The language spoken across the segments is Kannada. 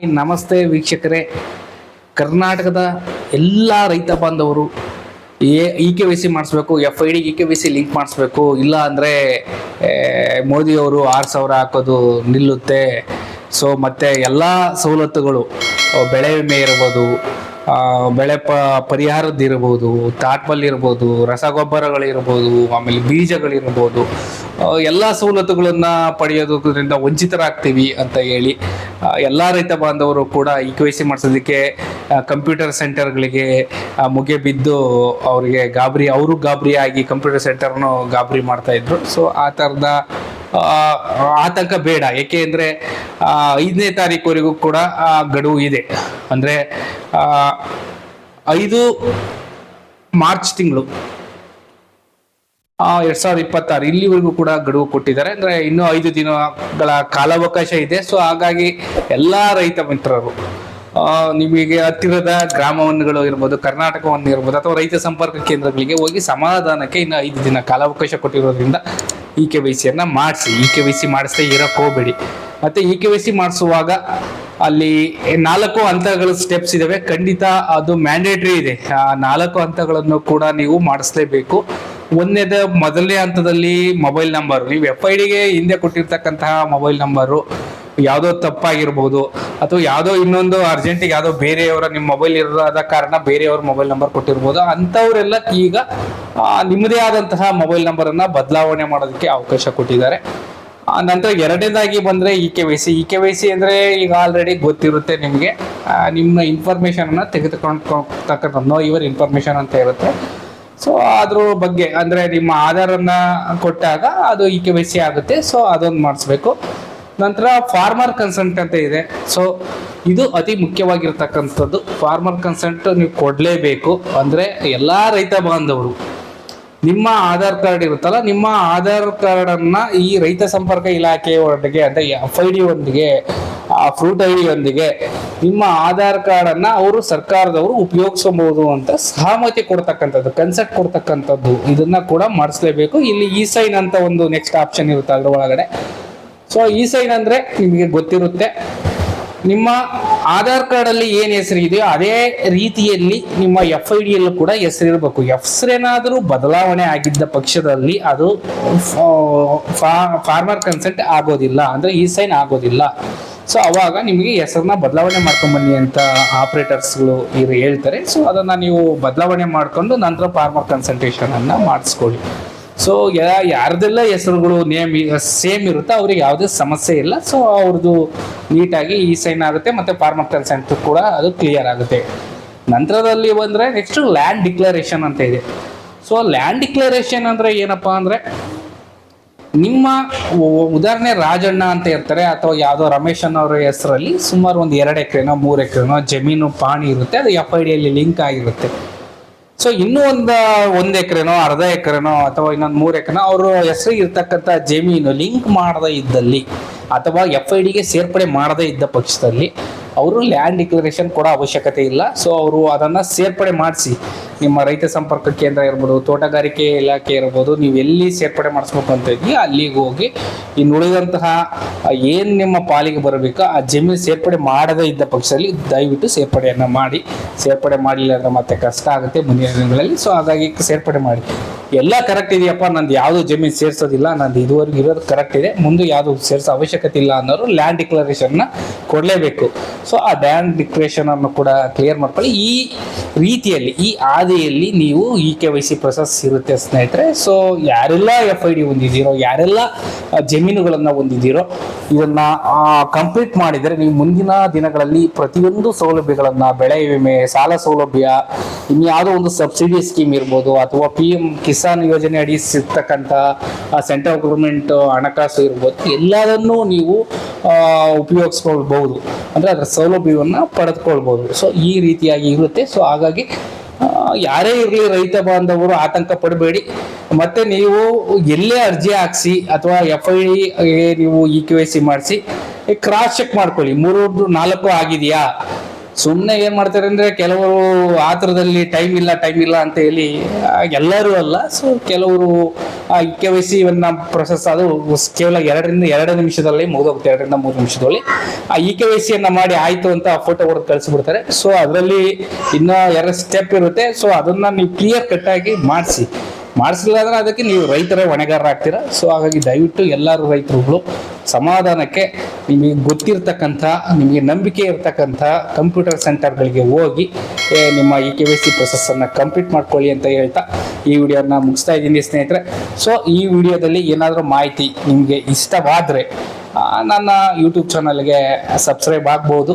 ನಮಸ್ತೆ ವೀಕ್ಷಕರೇ, ಕರ್ನಾಟಕದ ಎಲ್ಲ ರೈತ ಬಾಂಧವರು ಇ-ಕೆ-ವೈ-ಸಿ ಮಾಡಿಸ್ಬೇಕು, FID ಇ-ಕೆ-ವೈ-ಸಿ ಲಿಂಕ್ ಮಾಡಿಸ್ಬೇಕು, ಇಲ್ಲ ಅಂದರೆ ಮೋದಿಯವರು 6,000 ಹಾಕೋದು ನಿಲ್ಲುತ್ತೆ. ಸೊ ಮತ್ತು ಎಲ್ಲ ಸವಲತ್ತುಗಳು, ಬೆಳೆ ವಿಮೆ ಇರ್ಬೋದು, ಬೆಳೆ ಪರಿಹಾರದ್ದಿರ್ಬೋದು, ತಾಟ್ಪಲ್ ಇರ್ಬೋದು, ರಸಗೊಬ್ಬರಗಳಿರ್ಬೋದು, ಆಮೇಲೆ ಬೀಜಗಳಿರ್ಬೋದು, ಎಲ್ಲ ಸವಲತ್ತುಗಳನ್ನು ಪಡೆಯೋದ್ರಿಂದ ವಂಚಿತರಾಗ್ತೀವಿ ಅಂತ ಹೇಳಿ ಎಲ್ಲ ರೈತ ಬಾಂಧವರು ಕೂಡ ಇ-ಕೆ-ವೈ-ಸಿ ಮಾಡಿಸೋದಕ್ಕೆ ಕಂಪ್ಯೂಟರ್ ಸೆಂಟರ್ಗಳಿಗೆ ಮುಗೆ ಬಿದ್ದು ಅವರಿಗೆ ಗಾಬರಿ ಆಗಿ ಕಂಪ್ಯೂಟರ್ ಸೆಂಟರ್ನು ಗಾಬರಿ ಮಾಡ್ತಾಯಿದ್ರು. ಸೊ ಆ ಥರದ ಆತಂಕ ಬೇಡ. ಏಕೆ ಅಂದರೆ 5ನೇ ತಾರೀಕುವರೆಗೂ ಕೂಡ ಗಡುವು ಇದೆ. ಅಂದರೆ 5 ಮಾರ್ಚ್ ತಿಂಗಳು 2026 ಇಲ್ಲಿವರೆಗೂ ಕೂಡ ಗಡುವು ಕೊಟ್ಟಿದ್ದಾರೆ. ಅಂದರೆ ಇನ್ನೂ 5 ದಿನಗಳ ಕಾಲಾವಕಾಶ ಇದೆ. ಸೊ ಹಾಗಾಗಿ ಎಲ್ಲ ರೈತ ಮಿತ್ರರು ನಿಮಗೆ ಹತ್ತಿರದ ಗ್ರಾಮವನ್ನುಗಳು ಇರ್ಬೋದು, ಕರ್ನಾಟಕವನ್ನು ಇರ್ಬೋದು, ಅಥವಾ ರೈತ ಸಂಪರ್ಕ ಕೇಂದ್ರಗಳಿಗೆ ಹೋಗಿ ಸಮಾಧಾನಕ್ಕೆ ಇನ್ನು 5 ದಿನ ಕಾಲಾವಕಾಶ ಕೊಟ್ಟಿರೋದ್ರಿಂದ ಇ-ಕೆ-ವೈ-ಸಿಯನ್ನು ಮಾಡಿಸಿ. ಇ-ಕೆ-ವೈ-ಸಿ ಮಾಡಿಸದೆ ಇರೋಕ್ಕೆ ಹೋಗಬೇಡಿ. ಮತ್ತು ಇ-ಕೆ-ವೈ-ಸಿ ಮಾಡಿಸುವಾಗ ಅಲ್ಲಿ 4 ಹಂತಗಳು ಸ್ಟೆಪ್ಸ್ ಇದಾವೆ. ಖಂಡಿತ ಅದು ಮ್ಯಾಂಡೇಟ್ರಿ ಇದೆ. ಆ 4 ಹಂತಗಳನ್ನು ಕೂಡ ನೀವು ಮಾಡಿಸ್ಲೇಬೇಕು. ಮೊದಲನೇ ಹಂತದಲ್ಲಿ ಮೊಬೈಲ್ ನಂಬರ್, ನೀವು FIDಗೆ ಹಿಂದೆ ಕೊಟ್ಟಿರ್ತಕ್ಕಂತಹ ಮೊಬೈಲ್ ನಂಬರು ಯಾವುದೋ ತಪ್ಪಾಗಿರ್ಬೋದು, ಅಥವಾ ಯಾವುದೋ ಇನ್ನೊಂದು ಅರ್ಜೆಂಟಿಗೆ ಯಾವುದೋ ಬೇರೆಯವರ ನಿಮ್ಮ ಮೊಬೈಲ್ ಇರೋದ ಕಾರಣ ಬೇರೆಯವ್ರ ಮೊಬೈಲ್ ನಂಬರ್ ಕೊಟ್ಟಿರ್ಬೋದು. ಅಂಥವರೆಲ್ಲ ಈಗ ನಿಮ್ಮದೇ ಆದಂತಹ ಮೊಬೈಲ್ ನಂಬರನ್ನು ಬದಲಾವಣೆ ಮಾಡೋದಕ್ಕೆ ಅವಕಾಶ ಕೊಟ್ಟಿದ್ದಾರೆ. ನಂತರ ಎರಡನೇದಾಗಿ ಬಂದರೆ ಇ-ಕೆ-ವೈ-ಸಿ ಅಂದರೆ ಈಗ ಆಲ್ರೆಡಿ ಗೊತ್ತಿರುತ್ತೆ ನಿಮಗೆ. ನಿಮ್ಮ ಇನ್ಫಾರ್ಮೇಷನನ್ನು ತೆಗೆದುಕೊಂಡ್ತಕ್ಕಂಥ ನೋ ಯುವರ್ ಇನ್ಫಾರ್ಮೇಷನ್ ಅಂತ ಇರುತ್ತೆ. ಸೊ ಅದ್ರ ಬಗ್ಗೆ ಅಂದರೆ ನಿಮ್ಮ ಆಧಾರನ್ನು ಕೊಟ್ಟಾಗ ಅದು ಇ-ಕೆ-ವೈ-ಸಿ ಆಗುತ್ತೆ. ಸೊ ಅದೊಂದು ಮಾಡಿಸ್ಬೇಕು. ನಂತರ ಫಾರ್ಮರ್ ಕನ್ಸೆಂಟ್ ಅಂತ ಇದೆ. ಸೊ ಇದು ಅತಿ ಮುಖ್ಯವಾಗಿರ್ತಕ್ಕಂಥದ್ದು. ಫಾರ್ಮರ್ ಕನ್ಸೆಂಟ್ ನೀವು ಕೊಡಲೇಬೇಕು. ಅಂದರೆ ಎಲ್ಲ ರೈತ ಬಾಂಧವರು ನಿಮ್ಮ ಆಧಾರ್ ಕಾರ್ಡ್ ಇರುತ್ತಲ್ಲ, ನಿಮ್ಮ ಆಧಾರ್ ಕಾರ್ಡನ್ನು ಈ ರೈತ ಸಂಪರ್ಕ ಇಲಾಖೆಯೊಂದಿಗೆ ಅಂದರೆ FID ಒಂದಿಗೆ, ಫ್ರೂಟ್ ID ಯೊಂದಿಗೆ ನಿಮ್ಮ ಆಧಾರ್ ಕಾರ್ಡನ್ನು ಅವರು ಸರ್ಕಾರದವರು ಉಪಯೋಗಿಸಬಹುದು ಅಂತ ಸಹಮತಿ ಕೊಡ್ತಕ್ಕಂಥದ್ದು, ಕನ್ಸೆಂಟ್ ಕೊಡ್ತಕ್ಕಂಥದ್ದು, ಇದನ್ನ ಕೂಡ ಮಾಡಿಸ್ಲೇಬೇಕು. ಇಲ್ಲಿ ಇ-ಸೈನ್ ಅಂತ ಒಂದು ನೆಕ್ಸ್ಟ್ ಆಪ್ಷನ್ ಇರುತ್ತೆ ಅದ್ರ ಒಳಗಡೆ. ಸೊ ಇ-ಸೈನ್ ಅಂದರೆ ನಿಮಗೆ ಗೊತ್ತಿರುತ್ತೆ, ನಿಮ್ಮ ಆಧಾರ್ ಕಾರ್ಡಲ್ಲಿ ಏನು ಹೆಸರು ಇದೆಯೋ ಅದೇ ರೀತಿಯಲ್ಲಿ ನಿಮ್ಮ FIDಯಲ್ಲೂ ಕೂಡ ಹೆಸರಿರಬೇಕು. ಹೆಸರೇನಾದರೂ ಬದಲಾವಣೆ ಆಗಿದ್ದ ಪಕ್ಷದಲ್ಲಿ ಅದು ಫಾರ್ಮರ್ ಕನ್ಸೆಂಟ್ ಆಗೋದಿಲ್ಲ, ಅಂದರೆ ಇ-ಸೈನ್ ಆಗೋದಿಲ್ಲ. ಸೊ ಅವಾಗ ನಿಮಗೆ ಹೆಸರನ್ನ ಬದಲಾವಣೆ ಮಾಡ್ಕೊಂಬನ್ನಿ ಅಂತ ಆಪ್ರೇಟರ್ಸ್ಗಳು ಹೇಳ್ತಾರೆ. ಸೊ ಅದನ್ನು ನೀವು ಬದಲಾವಣೆ ಮಾಡಿಕೊಂಡು ನಂತರ ಫಾರ್ಮರ್ ಕನ್ಸಲ್ಟೇಷನನ್ನು ಮಾಡಿಸ್ಕೊಳ್ಳಿ. ಸೊ ಯಾರ್ದೆಲ್ಲ ಹೆಸರುಗಳು ಸೇಮ್ ಇರುತ್ತೆ ಅವ್ರಿಗೆ ಯಾವುದೇ ಸಮಸ್ಯೆ ಇಲ್ಲ. ಸೊ ಅವ್ರದ್ದು ನೀಟಾಗಿ ಇ-ಸೈನ್ ಆಗುತ್ತೆ ಮತ್ತು ಫಾರ್ಮರ್ ಕನ್ಸೆಂಟ್ ಕೂಡ ಅದು ಕ್ಲಿಯರ್ ಆಗುತ್ತೆ. ನಂತರದಲ್ಲಿ ಬಂದರೆ ನೆಕ್ಸ್ಟ್ ಲ್ಯಾಂಡ್ ಡಿಕ್ಲರೇಷನ್ ಅಂತ ಇದೆ. ಸೊ ಲ್ಯಾಂಡ್ ಡಿಕ್ಲರೇಷನ್ ಅಂದರೆ ಏನಪ್ಪ ಅಂದರೆ, ನಿಮ್ಮ ಉದಾಹರಣೆ ರಾಜಣ್ಣ ಅಂತ ಇರ್ತಾರೆ, ಅಥವಾ ಯಾವುದೋ ರಮೇಶ್ ಅನ್ನೋರ ಹೆಸರಲ್ಲಿ ಸುಮಾರು ಒಂದು 2 ಎಕರೆನೋ 3 ಎಕರೆನೋ ಜಮೀನು ಪಾಣಿ ಇರುತ್ತೆ. ಅದು FIDಯಲ್ಲಿ ಲಿಂಕ್ ಆಗಿರುತ್ತೆ. ಸೊ ಇನ್ನೂ ಒಂದು ಎಕರೆನೋ ಅರ್ಧ ಎಕರೆನೋ ಅಥವಾ ಇನ್ನೊಂದು 3 ಎಕರೆನೋ ಅವರು ಹೆಸರು ಇರ್ತಕ್ಕಂಥ ಜಮೀನು ಲಿಂಕ್ ಮಾಡದೇ ಇದ್ದಲ್ಲಿ, ಅಥವಾ FIDಗೆ ಸೇರ್ಪಡೆ ಮಾಡದೇ ಇದ್ದ ಪಕ್ಷದಲ್ಲಿ ಅವರು ಲ್ಯಾಂಡ್ ಡಿಕ್ಲರೇಷನ್ ಕೊಡೋ ಅವಶ್ಯಕತೆ ಇಲ್ಲ. ಸೊ ಅವರು ಅದನ್ನು ಸೇರ್ಪಡೆ ಮಾಡಿಸಿ, ನಿಮ್ಮ ರೈತ ಸಂಪರ್ಕ ಕೇಂದ್ರ ಇರ್ಬೋದು, ತೋಟಗಾರಿಕೆ ಇಲಾಖೆ ಇರ್ಬೋದು, ನೀವು ಎಲ್ಲಿ ಸೇರ್ಪಡೆ ಮಾಡಿಸ್ಬೇಕು ಅಂತ ಇದೆಯಾ ಅಲ್ಲಿಗೆ ಹೋಗಿ ಇನ್ನು ಉಳಿದಂತಹ ಏನು ನಿಮ್ಮ ಪಾಲಿಗೆ ಬರಬೇಕು ಆ ಜಮೀನು ಸೇರ್ಪಡೆ ಮಾಡದೇ ಇದ್ದ ಪಕ್ಷದಲ್ಲಿ ದಯವಿಟ್ಟು ಸೇರ್ಪಡೆಯನ್ನು ಮಾಡಿ. ಸೇರ್ಪಡೆ ಮಾಡಲಿಲ್ಲ ಅಂದರೆ ಮತ್ತೆ ಕಷ್ಟ ಆಗುತ್ತೆ ಮುಂದಿನ ದಿನಗಳಲ್ಲಿ. ಸೊ ಹಾಗಾಗಿ ಸೇರ್ಪಡೆ ಮಾಡಿ. ಎಲ್ಲ ಕರೆಕ್ಟ್ ಇದೆಯಪ್ಪ, ನಂದು ಯಾವುದು ಜಮೀನು ಸೇರಿಸೋದಿಲ್ಲ, ನಂದು ಇದುವರೆಗೂ ಇರೋದು ಕರೆಕ್ಟ್ ಇದೆ, ಮುಂದೆ ಯಾವುದು ಸೇರಿಸೋ ಅವಶ್ಯಕತೆ ಇಲ್ಲ ಅನ್ನೋರು ಲ್ಯಾಂಡ್ ಡಿಕ್ಲರೇಷನ್ನ ಕೊಡಲೇಬೇಕು. ಸೊ ಆ ಲ್ಯಾಂಡ್ ಡಿಕ್ಲರೇಷನನ್ನು ಕೂಡ ಕ್ಲಿಯರ್ ಮಾಡ್ಕೊಳ್ಳಿ. ಈ ರೀತಿಯಲ್ಲಿ ಈ ಆದಿಯಲ್ಲಿ ನೀವು ಇ-ಕೆ-ವೈ-ಸಿ ಪ್ರೊಸೆಸ್ ಇರುತ್ತೆ ಸ್ನೇಹಿತರೆ. ಸೊ ಯಾರೆಲ್ಲ FID ಹೊಂದಿದ್ದೀರೋ, ಯಾರೆಲ್ಲ ಜಮೀನುಗಳನ್ನು ಹೊಂದಿದ್ದೀರೋ ಇದನ್ನು ಕಂಪ್ಲೀಟ್ ಮಾಡಿದರೆ ನೀವು ಮುಂದಿನ ದಿನಗಳಲ್ಲಿ ಪ್ರತಿಯೊಂದು ಸೌಲಭ್ಯಗಳನ್ನು, ಬೆಳೆ ವಿಮೆ, ಸಾಲ ಸೌಲಭ್ಯ, ಇನ್ಯಾವುದೋ ಒಂದು ಸಬ್ಸಿಡಿ ಸ್ಕೀಮ್ ಇರ್ಬೋದು, ಅಥವಾ PM ಕಿಸಾನ್ ಯೋಜನೆ ಅಡಿ ಸಿಗ್ತಕ್ಕಂಥ ಸೆಂಟ್ರಲ್ ಗೌರ್ಮೆಂಟ್ ಹಣಕಾಸು ಇರ್ಬೋದು, ಎಲ್ಲದನ್ನೂ ನೀವು ಉಪಯೋಗಿಸ್ಕೊಳ್ಬಹುದು, ಅಂದರೆ ಅದರ ಸೌಲಭ್ಯವನ್ನು ಪಡೆದುಕೊಳ್ಬೋದು. ಸೊ ಈ ರೀತಿಯಾಗಿ ಇರುತ್ತೆ. ಸೊ ಹಾಗಾಗಿ ಯಾರೇ ಇರಲಿ ರೈತ ಬಾಂಧವರು ಆತಂಕ ಪಡಬೇಡಿ. ಮತ್ತು ನೀವು ಎಲ್ಲೇ ಅರ್ಜಿ ಹಾಕ್ಸಿ ಅಥವಾ FIDಗೆ ನೀವು ಇ-ಕೆ-ವೈ-ಸಿ ಮಾಡಿಸಿ ಕ್ರಾಸ್ ಚೆಕ್ ಮಾಡ್ಕೊಳ್ಳಿ, 3-4 ಆಗಿದೆಯಾ. ಸುಮ್ಮನೆ ಏನ್ ಮಾಡ್ತಾರೆ ಅಂದ್ರೆ ಕೆಲವರು ಆತರದಲ್ಲಿ ಟೈಮ್ ಇಲ್ಲ ಅಂತ ಹೇಳಿ ಎಲ್ಲರೂ ಅಲ್ಲ. ಸೊ ಕೆಲವರು KYC ಪ್ರೊಸೆಸ್ ಅದು ಕೇವಲ 2 ನಿಮಿಷದಲ್ಲಿ ಮುಗಿದೋಗುತ್ತೆ. 2 3 ನಿಮಿಷದಲ್ಲಿ ಆ KYC ಮಾಡಿ ಆಯ್ತು ಅಂತ ಫೋಟೋ ಹೊಡೆದು ಕಳಿಸ್ಬಿಡ್ತಾರೆ. ಸೊ ಅದರಲ್ಲಿ ಇನ್ನೂ 2 ಸ್ಟೆಪ್ ಇರುತ್ತೆ. ಸೊ ಅದನ್ನ ನೀವು ಕ್ಲಿಯರ್ ಕಟ್ ಆಗಿ ಮಾಡಿಸಿಲ್ಲ ಅಂದ್ರೆ ಅದಕ್ಕೆ ನೀವು ರೈತರ ಹೊಣೆಗಾರ ಆಗ್ತೀರಾ. ಸೊ ಹಾಗಾಗಿ ದಯವಿಟ್ಟು ಎಲ್ಲರೂ ರೈತರುಗಳು ಸಮಾಧಾನಕ್ಕೆ ನಿಮಗೆ ಗೊತ್ತಿರ್ತಕ್ಕಂಥ, ನಿಮಗೆ ನಂಬಿಕೆ ಇರ್ತಕ್ಕಂಥ ಕಂಪ್ಯೂಟರ್ ಸೆಂಟರ್ಗಳಿಗೆ ಹೋಗಿ ನಿಮ್ಮ KYC ಪ್ರೊಸೆಸ್ಸನ್ನು ಕಂಪ್ಲೀಟ್ ಮಾಡ್ಕೊಳ್ಳಿ ಅಂತ ಹೇಳ್ತಾ ಈ ವಿಡಿಯೋನ ಮುಗಿಸ್ತಾ ಇದ್ದೀನಿ ಸ್ನೇಹಿತರೆ. ಸೊ ಈ ವಿಡಿಯೋದಲ್ಲಿ ಏನಾದರೂ ಮಾಹಿತಿ ನಿಮಗೆ ಇಷ್ಟವಾದರೆ ನನ್ನ ಯೂಟ್ಯೂಬ್ ಚಾನಲ್ಗೆ ಸಬ್ಸ್ಕ್ರೈಬ್ ಆಗ್ಬೋದು.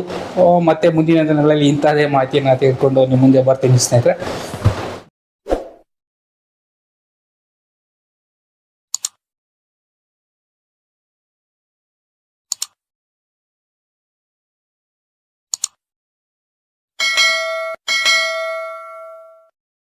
ಮತ್ತು ಮುಂದಿನ ದಿನಗಳಲ್ಲಿ ಇಂಥದೇ ಮಾಹಿತಿಯನ್ನು ತೆಗೆದುಕೊಂಡು ನಿಮ್ಮ ಮುಂದೆ ಬರ್ತೀನಿ ಸ್ನೇಹಿತರೆ.